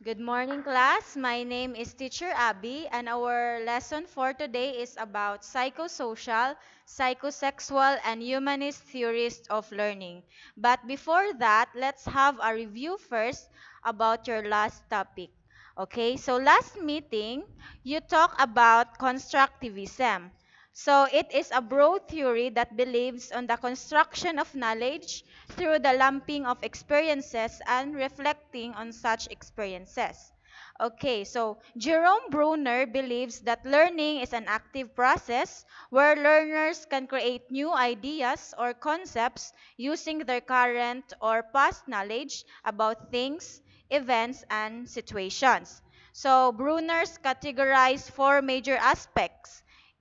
Good morning, class. My name is Teacher Abby, and our lesson for today is about psychosocial, psychosexual, and humanist theories of learning. But before that, let's have a review first about your last topic. Okay, so last meeting, you talked about constructivism. So it is a broad theory that believes on the construction of knowledge through the lumping of experiences and reflecting on such experiences. Okay, so Jerome Bruner believes that learning is an active process where learners can create new ideas or concepts using their current or past knowledge about things, events, and situations. So Bruner's categorized four major aspects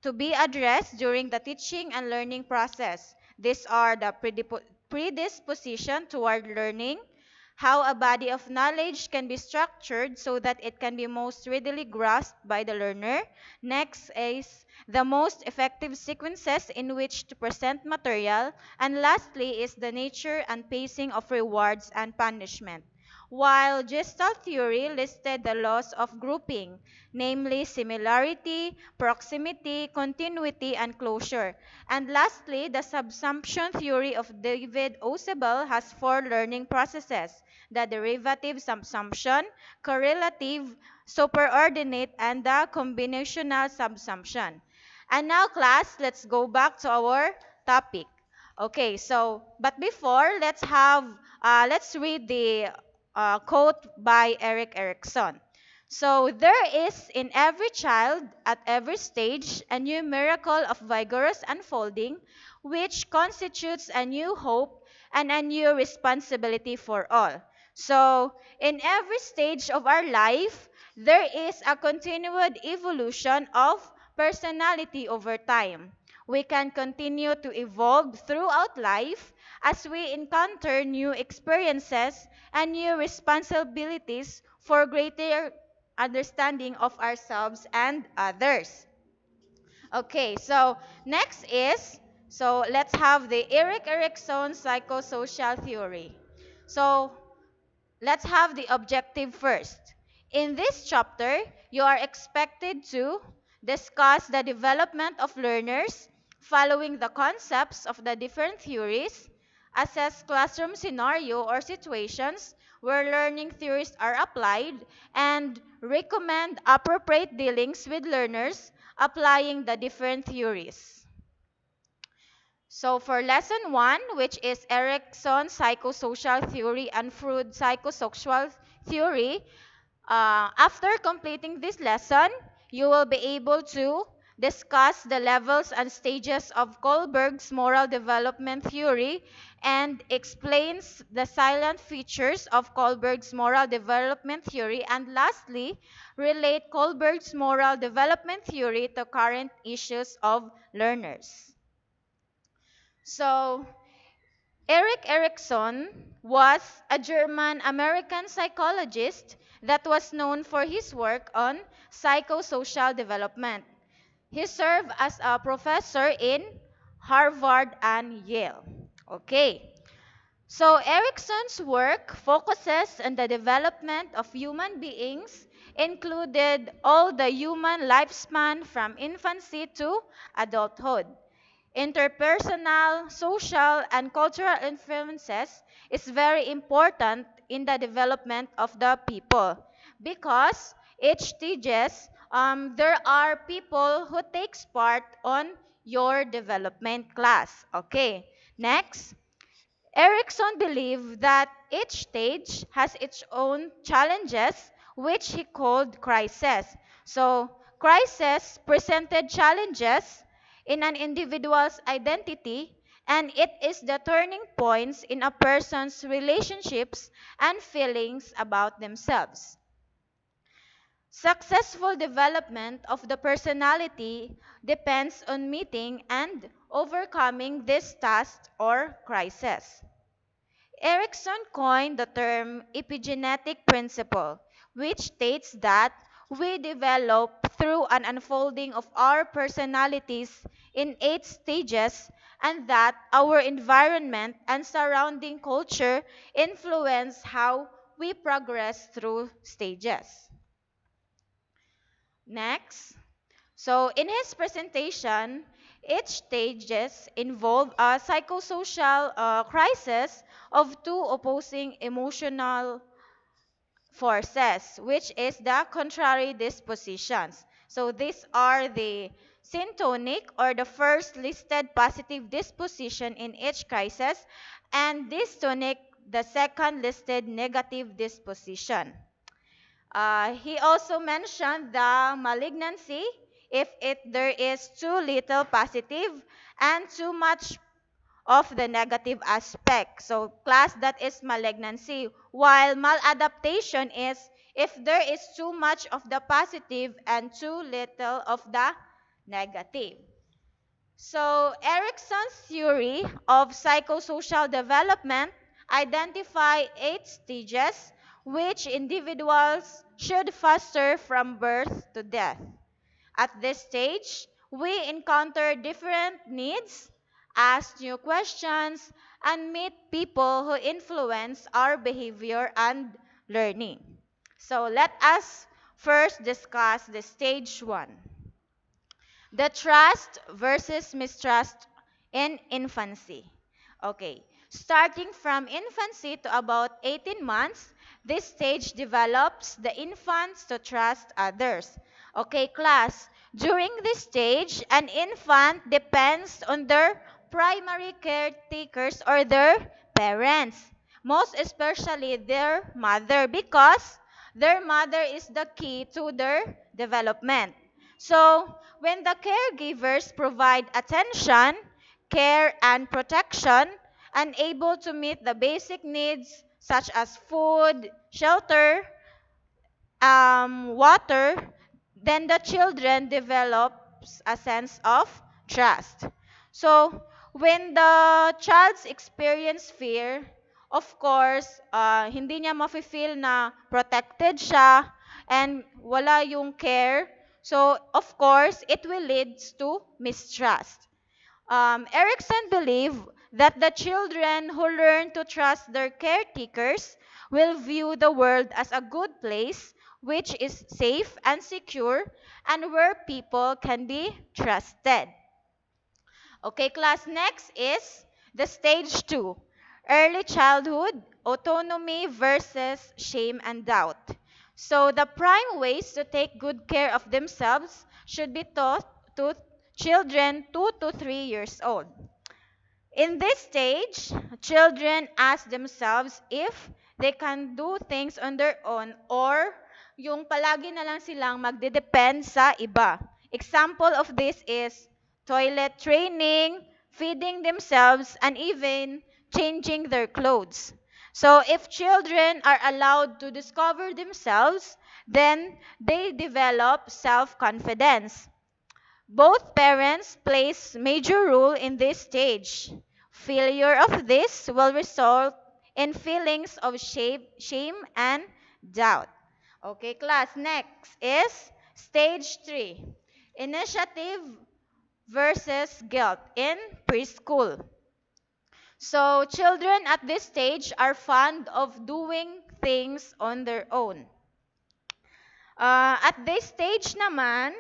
to be addressed during the teaching and learning process. These are the predisposition toward learning, how a body of knowledge can be structured so that it can be most readily grasped by the learner. Next is the most effective sequences in which to present material. And lastly is the nature and pacing of rewards and punishment. While Gestalt theory listed the laws of grouping, namely similarity, proximity, continuity, and closure. And lastly, the subsumption theory of David Ausubel has four learning processes: the derivative subsumption, correlative, superordinate, and the combinational subsumption. And now, class, let's go back to our topic. Okay, so, but before, let's read the quote by Eriksson. So, there is in every child at every stage a new miracle of vigorous unfolding, which constitutes a new hope and a new responsibility for all. So, in every stage of our life, there is a continued evolution of personality over time. We can continue to evolve throughout life as we encounter new experiences and new responsibilities for greater understanding of ourselves and others. Okay, so next is, so let's have the Erikson psychosocial theory. So let's have the objective first. In this chapter, you are expected to discuss the development of learners following the concepts of the different theories, assess classroom scenario or situations where learning theories are applied, and recommend appropriate dealings with learners applying the different theories. So for lesson 1, which is Erikson's psychosocial theory and Freud's psychosocial theory, after completing this lesson, you will be able to discuss the levels and stages of Kohlberg's moral development theory and explains the silent features of Kohlberg's moral development theory, and lastly, relate Kohlberg's moral development theory to current issues of learners. So, Eriksson was a German-American psychologist that was known for his work on psychosocial development. He served as a professor in Harvard and Yale. Okay. So Erikson's work focuses on the development of human beings, included all the human lifespan from infancy to adulthood. Interpersonal, social, and cultural influences is very important in the development of the people because each stages there are people who takes part on your development class. Okay, next. Eriksson believed that each stage has its own challenges, which he called crises. So, crises presented challenges in an individual's identity, and it is the turning points in a person's relationships and feelings about themselves. Successful development of the personality depends on meeting and overcoming this task or crisis. Eriksson coined the term epigenetic principle, which states that we develop through an unfolding of our personalities in 8 stages, and that our environment and surrounding culture influence how we progress through stages. Next. So in his presentation, each stages involve a psychosocial crisis of two opposing emotional forces, which is the contrary dispositions. So these are the syntonic or the first listed positive disposition in each crisis, and dystonic, the second listed negative disposition. He also mentioned the malignancy if there is too little positive and too much of the negative aspect. So class, that is malignancy, while maladaptation is if there is too much of the positive and too little of the negative. So Erikson's theory of psychosocial development identify 8 stages which individuals should foster from birth to death. At this stage, we encounter different needs, ask new questions, and meet people who influence our behavior and learning. So let us first discuss the stage 1. The trust versus mistrust in infancy. Okay, starting from infancy to about 18 months, this stage develops the infants to trust others. Okay, class, during this stage, an infant depends on their primary caretakers or their parents, most especially their mother, because their mother is the key to their development. So, when the caregivers provide attention, care, and protection, and able to meet the basic needs such as food, shelter, water, then the children develops a sense of trust. So, when the child's experience fear, of course, hindi niya mafe-feel na protected siya and wala yung care. So, of course, it will lead to mistrust. Eriksson believed that the children who learn to trust their caretakers will view the world as a good place, which is safe and secure, and where people can be trusted. Okay, class, next is the stage 2, early childhood, autonomy versus shame and doubt. So the prime ways to take good care of themselves should be taught to children 2 to 3 years old. In this stage, children ask themselves if they can do things on their own or yung palagi na lang silang magdedepend sa iba. Example of this is toilet training, feeding themselves, and even changing their clothes. So if children are allowed to discover themselves, then they develop self-confidence. Both parents plays major role in this stage. Failure of this will result in feelings of shame and doubt. Okay, class, next is stage 3. Initiative versus guilt in preschool. So, children at this stage are fond of doing things on their own. At this stage naman,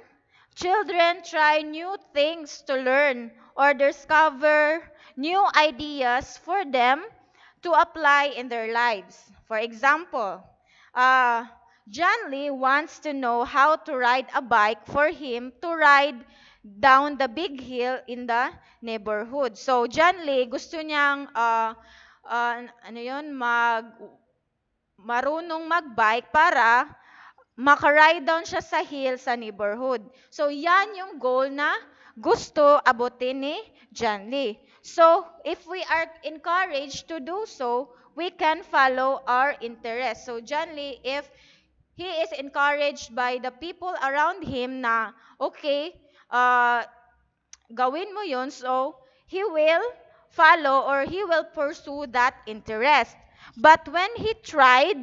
children try new things to learn or discover new ideas for them to apply in their lives. For example, uh, John Lee wants to know how to ride a bike for him to ride down the big hill in the neighborhood. So, John Lee, gusto niyang ano yun, marunong magbike para makaride down siya sa hill sa neighborhood. So, yan yung goal na gusto abutin ni John Lee. So, if we are encouraged to do so, we can follow our interest. So, John Lee, if he is encouraged by the people around him na, okay, gawin mo yun, so he will follow or he will pursue that interest. But when he tried,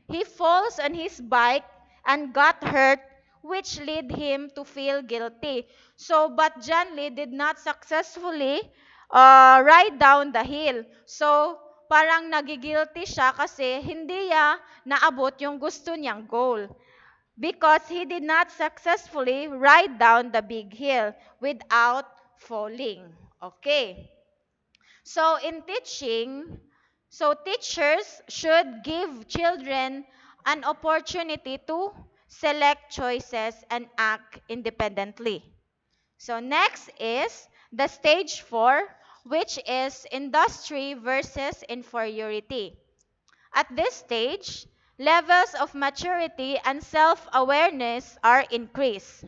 he falls on his bike and got hurt, which led him to feel guilty. So, but John Lee did not successfully ride down the hill. So, parang nagigilty siya kasi hindi niya naabot yung gusto niyang goal because he did not successfully ride down the big hill without falling. Okay. So in teaching, so teachers should give children an opportunity to select choices and act independently. So next is the stage 4, which is industry versus inferiority. At this stage, levels of maturity and self-awareness are increased.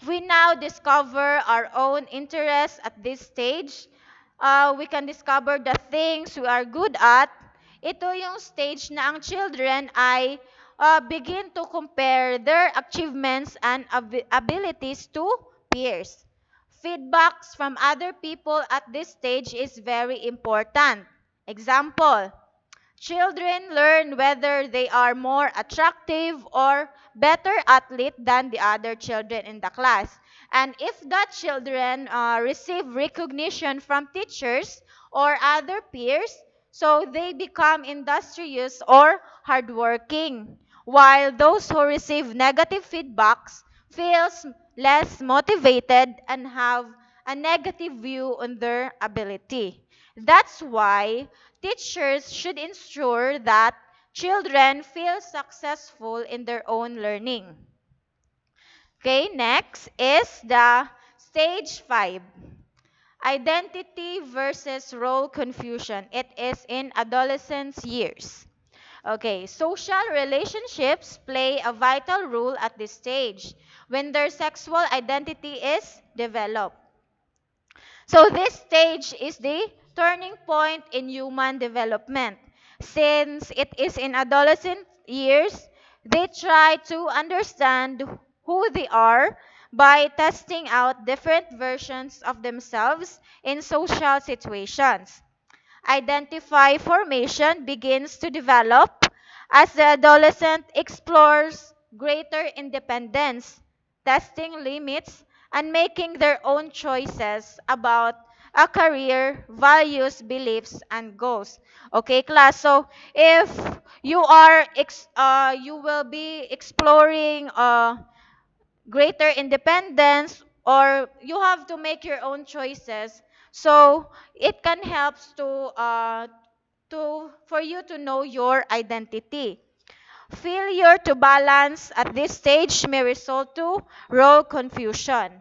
We now discover our own interests at this stage. We can discover the things we are good at. Ito yung stage na ang children ay begin to compare their achievements and abilities to peers. Feedbacks from other people at this stage is very important. Example, children learn whether they are more attractive or better athlete than the other children in the class. And if that children receive recognition from teachers or other peers, so they become industrious or hardworking. While those who receive negative feedbacks feels less motivated and have a negative view on their ability. That's why teachers should ensure that children feel successful in their own learning. Okay, next is the stage 5. Identity versus role confusion. It is in adolescence years. Okay, social relationships play a vital role at this stage when their sexual identity is developed. So this stage is the turning point in human development. Since it is in adolescent years, they try to understand who they are by testing out different versions of themselves in social situations. Identify formation begins to develop as the adolescent explores greater independence, testing limits, and making their own choices about a career, values, beliefs, and goals. Okay, class. So if you will be exploring greater independence or you have to make your own choices, so it can help to for you to know your identity. Failure to balance at this stage may result to role confusion.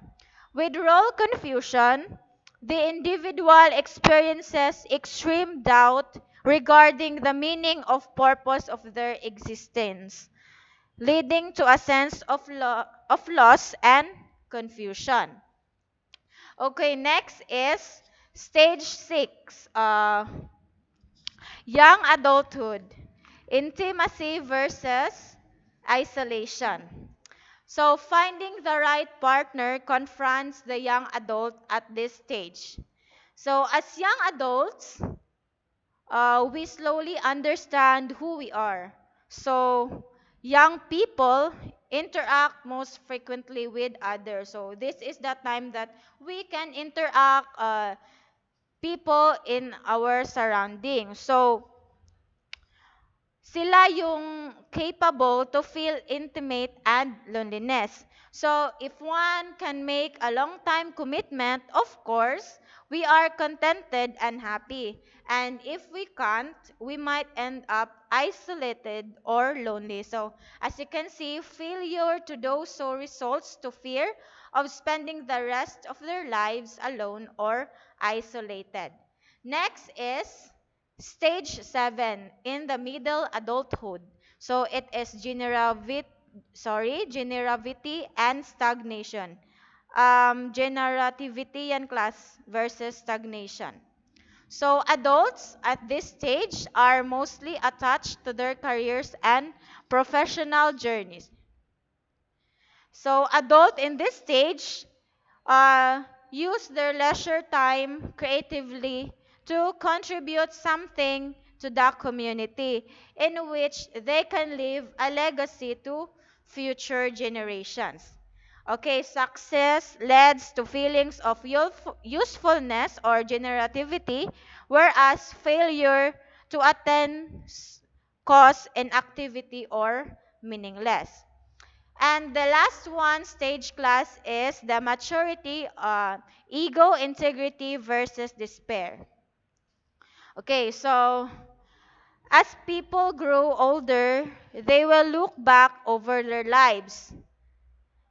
With role confusion, the individual experiences extreme doubt regarding the meaning of purpose of their existence, leading to a sense of loss and confusion. Okay, next is stage 6, young adulthood, intimacy versus isolation. So finding the right partner confronts the young adult at this stage. So as young adults, we slowly understand who we are. So, young people interact most frequently with others. So, this is the time that we can interact people in our surroundings. So, sila yung capable to feel intimate and loneliness. So, if one can make a long-time commitment, of course, we are contented and happy. And if we can't, we might end up isolated or lonely. So, as you can see, failure to do so results to fear of spending the rest of their lives alone or isolated. Next is stage 7 in the middle adulthood. So it is generativity and stagnation. Generativity yan class versus stagnation. So adults at this stage are mostly attached to their careers and professional journeys. So adult in this stage use their leisure time creatively to contribute something to the community in which they can leave a legacy to future generations. Okay, success leads to feelings of usefulness or generativity, whereas failure to attain cause inactivity or meaningless. And the last one stage class is the maturity, ego, integrity versus despair. Okay, so as people grow older, they will look back over their lives.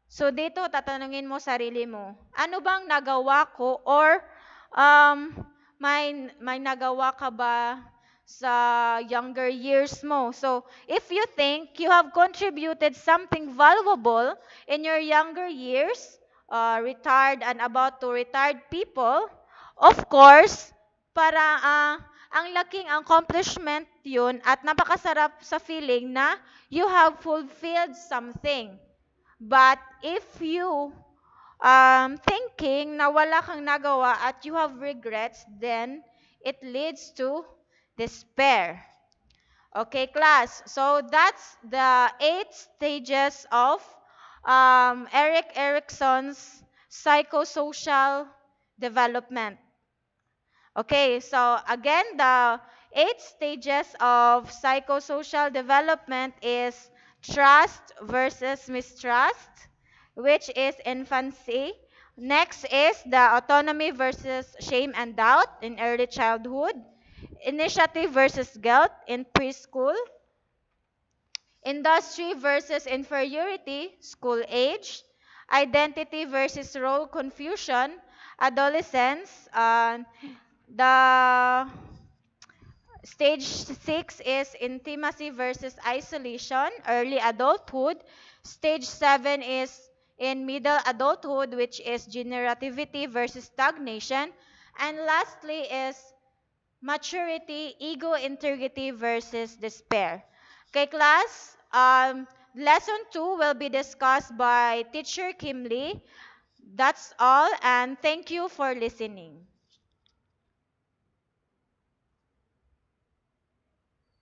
So dito, tatanungin mo sarili mo, ano bang nagawa ko or um, may nagawa ka ba sa younger years mo? So if you think you have contributed something valuable in your younger years, retired and about to retired people, of course, para ang laking accomplishment yun at napakasarap sa feeling na you have fulfilled something. But if you thinking na wala kang nagawa at you have regrets, then it leads to despair. Okay, class. So that's the 8 stages of Erikson's psychosocial development. Okay, so again, the 8 stages of psychosocial development is trust versus mistrust, which is infancy. Next is the autonomy versus shame and doubt in early childhood. Initiative versus guilt in preschool. Industry versus inferiority, school age. Identity versus role confusion, adolescence. The stage 6 is intimacy versus isolation, early adulthood. Stage 7 is in middle adulthood, which is generativity versus stagnation. And lastly is maturity, ego, integrity versus despair. Okay, class. Lesson 2 will be discussed by teacher Kim Lee. That's all, and thank you for listening.